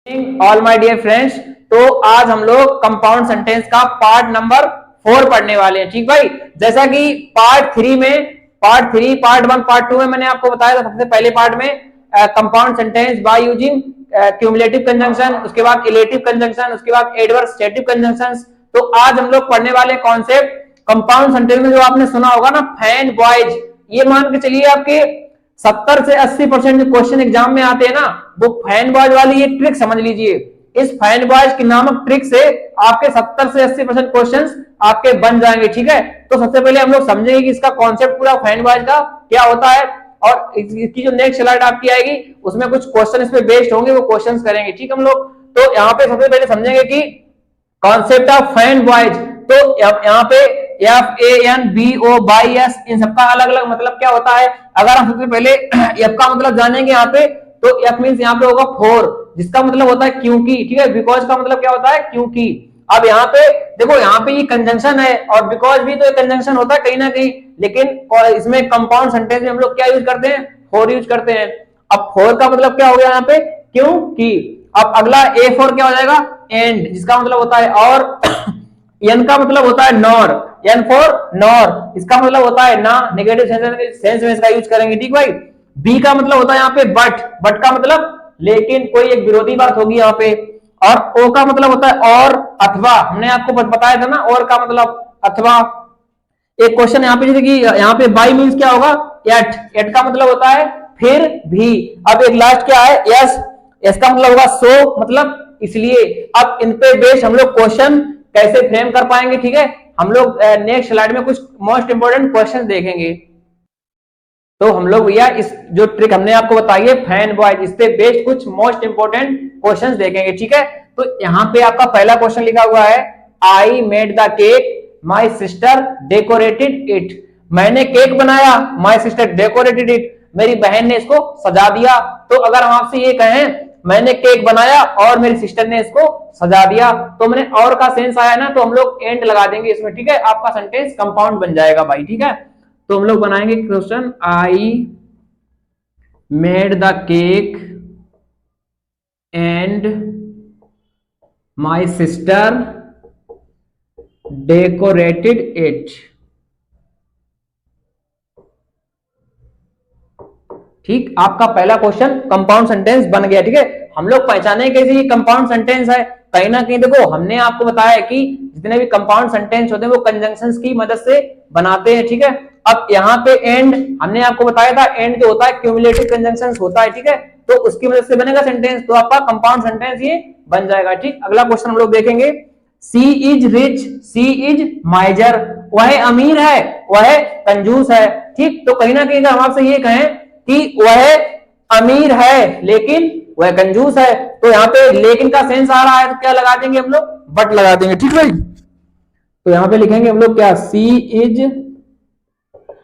All my dear friends. तो आज हम लोग कंपाउंड सेंटेंस का पार्ट नंबर 4 पढ़ने वाले हैं। ठीक भाई, जैसा कि पार्ट 1 पार्ट 2 में मैंने आपको बताया था। सबसे पहले पार्ट में compound sentence by using cumulative conjunction, उसके बाद इलेटिव कंजंक्शन, उसके बाद एडवर्स स्टेटिव कंजंक्शंस। तो आज हम लोग पढ़ने वाले कॉन्सेप्ट कंपाउंड सेंटेंस में जो आपने सुना होगा ना, फैन बॉयज। ये मान के चलिए आपके 70 से 80% जो क्वेश्चन एग्जाम में आते हैं ना, वो फैन बॉयज वाली ये ट्रिक समझ लीजिए। इस फैन बॉयज की नामक ट्रिक से आपके 70 से 80% क्वेश्चंस आपके बन जाएंगे। ठीक है, तो सबसे पहले हम लोग समझेंगे कि इसका कॉन्सेप्ट पूरा फैन बॉयज का क्या होता है, और इसकी जो नेक्स्ट स्लाइड आपकी आएगी उसमें कुछ क्वेश्चन इस पे बेस्ड होंगे, वो क्वेश्चंस करेंगे। ठीक है, हम लोग तो यहाँ पे सबसे पहले समझेंगे कि कॉन्सेप्ट ऑफ फैन बॉयज। तो यहाँ पे FANBO बाई एस, इन सबका अलग अलग मतलब क्या होता है। अगर हम सबसे पहले एफ का मतलब जानेंगे यहाँ पे, तो एफ मींस यहाँ पे होगा फॉर, जिसका मतलब होता है क्योंकि। ठीक है, बिकॉज का मतलब क्या होता है, क्योंकि। अब यहाँ पे देखो, यहाँ पे ये कंजंक्शन है और बिकॉज भी तो कंजंक्शन होता है कहीं ना कहीं, लेकिन इसमें कंपाउंड सेंटेंस में हम लोग क्या यूज करते हैं, फॉर यूज करते हैं। अब फॉर का मतलब क्या हो गया यहाँ पे, क्योंकि। अब अगला ए फॉर क्या हो जाएगा, एंड, जिसका मतलब होता है और। एन का मतलब होता है नॉर, एन फॉर नॉर, इसका मतलब होता है ना, नेगेटिव सेंस में इसका यूज करेंगे। ठीक भाई। बी का मतलब होता है यहाँ पे बट का मतलब लेकिन, कोई एक विरोधी बात होगी यहाँ पे। और ओ का मतलब होता है और अथवा, हमने आपको बताया था ना, और का मतलब अथवा। एक क्वेश्चन यहाँ पे जैसे कि यहाँ पे बाई मीन्स क्या होगा, एट का मतलब होता है फिर भी। अब एक लास्ट क्या है, यस, यस का मतलब होगा सो, मतलब इसलिए। अब इन पे बेस्ड हम लोग क्वेश्चन कैसे फ्रेम कर पाएंगे। ठीक है, हम लोग नेक्स्ट स्लाइड में कुछ मोस्ट इंपोर्टेंट क्वेश्चन देखेंगे। तो हम लोग भैया इस जो ट्रिक हमने आपको बताई है फैन बॉयज, इस पे बेस्ड कुछ मोस्ट इंपोर्टेंट क्वेश्चंस देखेंगे। ठीक है, तो यहाँ पे आपका पहला क्वेश्चन लिखा हुआ है, I made the cake, my sister decorated it. मैंने केक बनाया, माई सिस्टर डेकोरेटेड इट, मेरी बहन ने इसको सजा दिया। तो अगर हम आपसे ये कहें मैंने केक बनाया और मेरी सिस्टर ने इसको सजा दिया, तो मैंने और का सेंस आया ना, तो हम लोग एंड लगा देंगे इसमें। ठीक है, आपका सेंटेंस कंपाउंड बन जाएगा भाई। ठीक है, तो हम लोग बनाएंगे question, I made the cake and my sister decorated it. ठीक, आपका पहला क्वेश्चन कंपाउंड सेंटेंस बन गया। ठीक है, हम लोग पहचाने कैसे ये कंपाउंड सेंटेंस है, कहीं ना कहीं देखो हमने आपको बताया कि जितने भी कंपाउंड सेंटेंस होते हैं वो कंजंक्शंस की मदद से बनाते हैं। ठीक है, अब यहाँ पे एंड हमने आपको बताया था, एंड जो होता है क्यूमुलेटिव कंजंक्शंस होता है। ठीक है, तो उसकी मदद से बनेगा सेंटेंस, तो आपका कंपाउंड सेंटेंस ये बन जाएगा। ठीक, अगला क्वेश्चन हम लोग देखेंगे, she is rich, she is miser, वह अमीर है, वह कंजूस है। ठीक, तो कहीं ना कहीं अगर हम आपसे ये कहें कि वह अमीर है लेकिन वह कंजूस है, तो यहाँ पे लेकिन का सेंस आ रहा है, तो क्या लगा देंगे हम लोग, बट लगा देंगे। ठीक भाई, तो यहाँ पे लिखेंगे हम लोग क्या, she is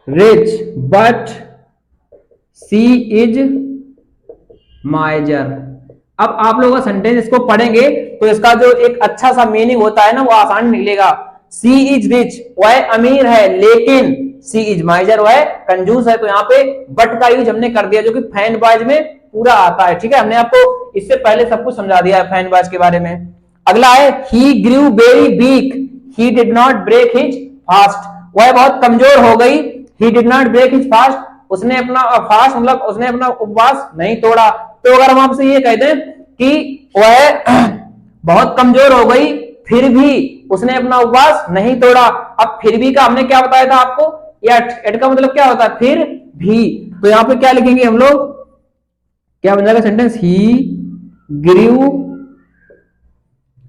rich but she is miser. अब आप लोग सेंटेंस इसको पढ़ेंगे तो इसका जो एक अच्छा सा मीनिंग होता है ना, वो आसान निकलेगा। सी इज रिच, वह अमीर है, लेकिन सी इज माइजर, वह कंजूस है। तो यहाँ पे बट का यूज हमने कर दिया, जो कि फैन बॉयज में पूरा आता है। ठीक है, हमने आपको इससे पहले सब कुछ समझा दिया है फैन बॉयज के बारे में। अगला है, he grew very weak, he did not break his fast, वह बहुत कमजोर हो गई, he did not break his fast, उसने अपना फास्ट मतलब उसने अपना उपवास नहीं तोड़ा। तो अगर हम आपसे ये कहते हैं कि वह बहुत कमजोर हो गई फिर भी उसने अपना उपवास नहीं तोड़ा। अब फिर भी का हमने क्या बताया था आपको, एट का मतलब क्या होता है, फिर भी। तो यहाँ पे क्या लिखेंगे हम लोग, क्या बन जाएगा sentence, he grew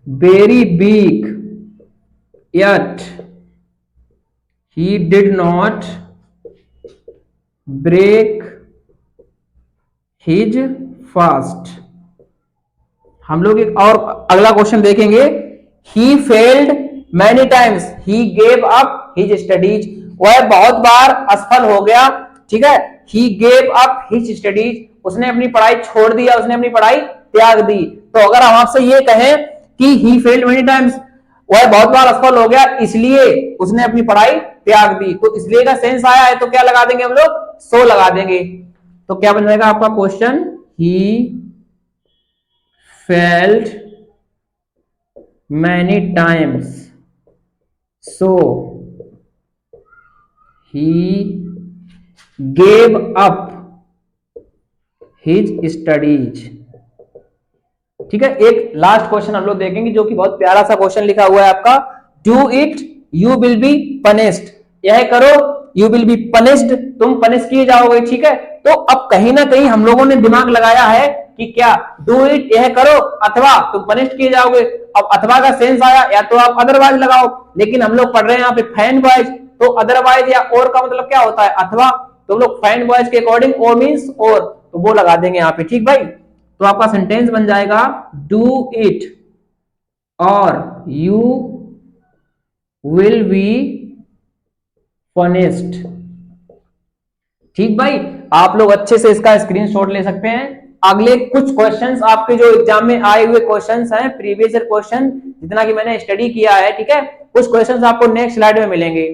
very big yet he did not break his fast। हम लोग एक और अगला क्वेश्चन देखेंगे, he failed many times, he gave up his studies, वह बहुत बार असफल हो गया। ठीक है, he gave up his studies, उसने अपनी पढ़ाई छोड़ दिया, उसने अपनी पढ़ाई त्याग दी। तो अगर हम आपसे ये कहें कि he failed many times, वह बहुत बार असफल हो गया इसलिए उसने अपनी पढ़ाई त्याग दी, तो इसलिए का सेंस आया है, तो क्या लगा देंगे हम लोग, सो लगा देंगे। तो क्या बन जाएगा आपका question, he failed many times, so he gave up his studies। ठीक है, एक लास्ट क्वेश्चन हम लोग देखेंगे जो कि बहुत प्यारा सा क्वेश्चन लिखा हुआ है आपका, do it you will be punished. यह करो यू विल बी पनिश्ड, तुम पनिश किए जाओगे। ठीक है, तो अब कहीं ना कहीं हम लोगों ने दिमाग लगाया है कि क्या डू इट यह करो अथवा तुम पनिश्ड किए जाओगे। अब अथवा का सेंस आया या तो आप अदरवाइज लगाओ, लेकिन हम लोग पढ़ रहे हैं यहाँ पे फैन बॉयज, तो अदरवाइज या और का मतलब क्या होता है अथवा, तो लोग फैन बॉयज के अकॉर्डिंग और मीन्स और, तो वो लगा देंगे यहाँ पे। ठीक भाई, तो आपका सेंटेंस बन जाएगा डू इट और यू विल बी पनिश्ड। ठीक भाई, आप लोग अच्छे से इसका स्क्रीनशॉट ले सकते हैं। अगले कुछ क्वेश्चंस आपके जो एग्जाम में आए हुए क्वेश्चंस हैं, प्रीवियस ईयर क्वेश्चन जितना कि मैंने स्टडी किया है, ठीक है, कुछ क्वेश्चंस आपको नेक्स्ट स्लाइड में मिलेंगे।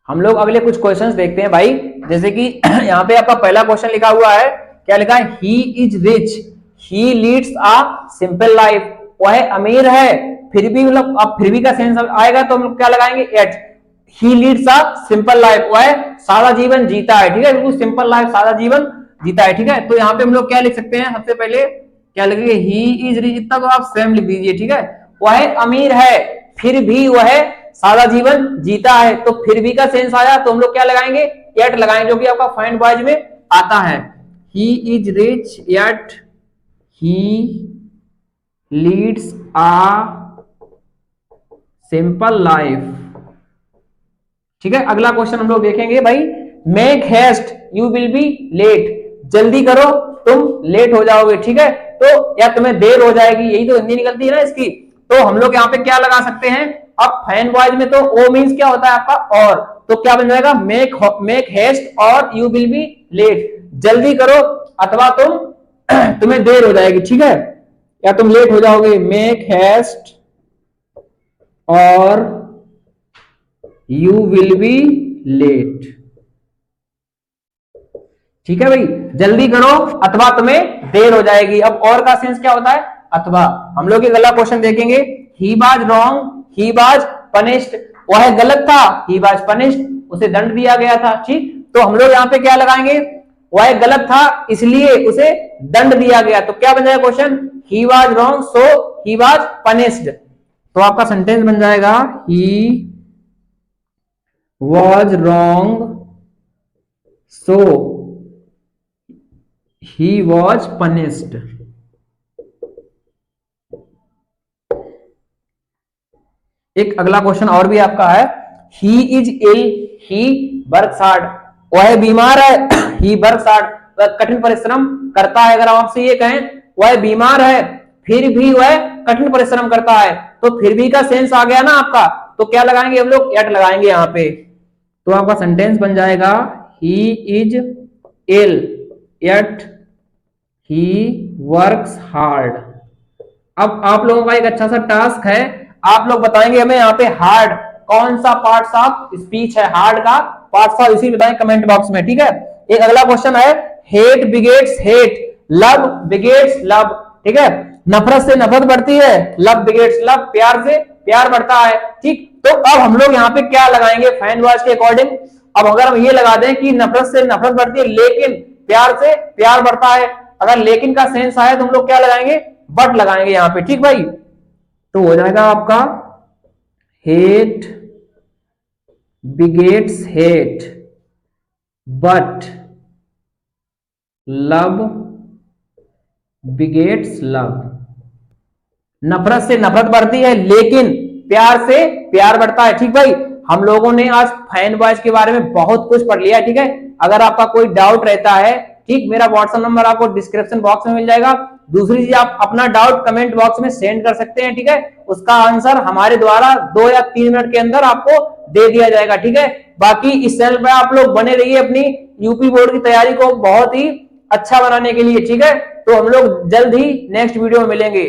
हम लोग अगले कुछ क्वेश्चंस देखते हैं भाई, जैसे कि यहाँ पे आपका पहला क्वेश्चन लिखा हुआ है, क्या लिखा है, he is rich he leads a simple life. वह अमीर है, फिर भी मतलब अब फिर भी का सेंस आएगा तो हम लोग क्या लगाएंगे, एट। He leads a simple life, वह सादा जीवन जीता है। ठीक है, बिल्कुल सिंपल लाइफ, सादा जीवन जीता है। ठीक है, तो यहाँ पे हम लोग क्या लिख सकते हैं, सबसे पहले क्या लिखेंगे, ही इज रिच, इतना तो आप सेम लिख दीजिए। ठीक है, वह अमीर है फिर भी वह सादा जीवन जीता है, तो फिर भी का सेंस आया तो हम लोग क्या लगाएंगे, एट लगाएंगे, जो कि आपका फाइंड बॉयज में आता है। He is rich yet he leads a simple life। ठीक है, अगला क्वेश्चन हम लोग देखेंगे भाई, make haste you will be late. जल्दी करो तुम लेट हो जाओगे। ठीक है, तो या तुम्हें देर हो जाएगी, यही तो हिंदी निकलती है ना इसकी। तो हम लोग यहाँ पे क्या लगा सकते हैं, अब फैन बॉयज में तो ओ मीन्स क्या होता है आपका और, तो क्या बन जाएगा, मेक हेस्ट और यू विल बी लेट। जल्दी करो अथवा तुम्हें देर हो जाएगी। ठीक है, या तुम लेट हो जाओगे, मेक हेस्ट और यू विल बी लेट। ठीक है भाई, जल्दी करो अथवा तुम्हें देर हो जाएगी। अब और का सेंस क्या होता है, अथवा। हम लोग एक अगला क्वेश्चन देखेंगे, he was wrong he was punished. वह गलत था, ही वाज पनिश्ड, उसे दंड दिया गया था। ठीक, तो हम लोग यहाँ पे क्या लगाएंगे, वह गलत था इसलिए उसे दंड दिया गया, तो क्या बन जाएगा question, he was wrong so he was punished. तो आपका सेंटेंस बन जाएगा, ही was wrong so he was punished। एक अगला क्वेश्चन और भी आपका है, he is ill he works hard। वह बीमार है he works hard, वह कठिन परिश्रम करता है। अगर आपसे ये कहें वह बीमार है फिर भी वह कठिन परिश्रम करता है, तो फिर भी का सेंस आ गया ना आपका, तो क्या लगाएंगे हम लोग, एट लगाएंगे यहाँ पे। तो आपका सेंटेंस बन जाएगा, he is ill yet he works hard। अब आप लोगों का एक अच्छा सा टास्क है, आप लोग बताएंगे हमें यहाँ पे हार्ड कौन सा पार्ट्स ऑफ स्पीच है, हार्ड का पार्ट्स ऑफ स्पीच बताएं कमेंट बॉक्स में। ठीक है, एक अगला क्वेश्चन है, hate begets hate love begets love. ठीक है, नफरत से नफरत बढ़ती है, लव बिगेट्स लव, प्यार से प्यार बढ़ता है। ठीक, तो अब हम लोग यहाँ पे क्या लगाएंगे फैन वॉइस के अकॉर्डिंग। अब अगर हम ये लगा दें कि नफरत से नफरत बढ़ती है लेकिन प्यार से प्यार बढ़ता है, अगर लेकिन का सेंस आया तो हम लोग क्या लगाएंगे, बट लगाएंगे यहाँ पे। ठीक भाई, तो हो जाएगा आपका hate begets hate but love begets love. नफरत से नफरत बढ़ती है लेकिन प्यार से प्यार बढ़ता है। ठीक भाई, हम लोगों ने आज फैन बॉयज के बारे में बहुत कुछ पढ़ लिया। ठीक है, अगर आपका कोई डाउट रहता है, ठीक, मेरा व्हाट्सएप नंबर आपको डिस्क्रिप्शन बॉक्स में मिल जाएगा। दूसरी चीज, आप अपना डाउट कमेंट बॉक्स में सेंड कर सकते हैं। ठीक है, उसका आंसर हमारे द्वारा 2 या 3 मिनट के अंदर आपको दे दिया जाएगा। ठीक है, बाकी इस चैनल पर आप लोग बने रहिए अपनी यूपी बोर्ड की तैयारी को बहुत ही अच्छा बनाने के लिए। ठीक है, तो हम लोग जल्द ही नेक्स्ट वीडियो में मिलेंगे।